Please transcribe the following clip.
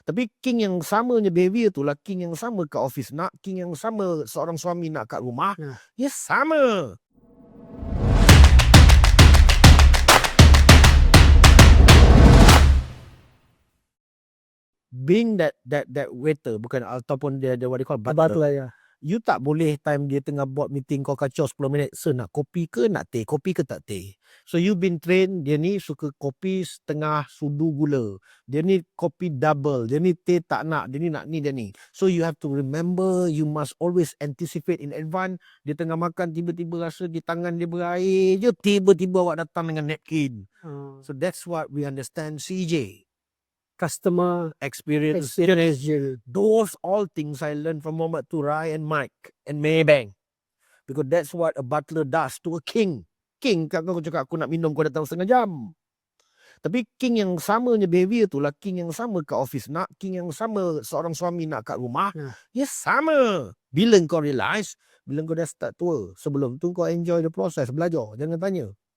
Tapi king yang samanya behavior tu lah king yang sama kat office nak, king yang sama seorang suami nak kat rumah, ya sama. Being that waiter, bukan, ataupun dia what they call butler, ya. you tak boleh time dia tengah buat meeting kau kacau 10 minit, "Sir, nak kopi ke nak teh? Kopi ke tak teh?" So you been trained, dia ni suka kopi setengah sudu gula, dia ni kopi double, dia ni teh tak nak, dia ni nak ni, dia ni. So you have to remember, you must always anticipate in advance. Dia tengah makan tiba-tiba rasa di tangan dia berair je, tiba-tiba awak datang dengan napkin. So that's what we understand CJ. Customer Experience. experience. Those all things I learned from Muhammad Turai and Mike and Maybank. Because that's what a butler does to a king. King, kan kau cakap aku nak minum, kau datang setengah jam. Tapi king yang samanya behavior tu lah king yang sama kat office nak, king yang sama seorang suami nak kat rumah, ya sama. Bila kau realize, bila kau dah start tua, sebelum tu kau enjoy the process, belajar, jangan tanya.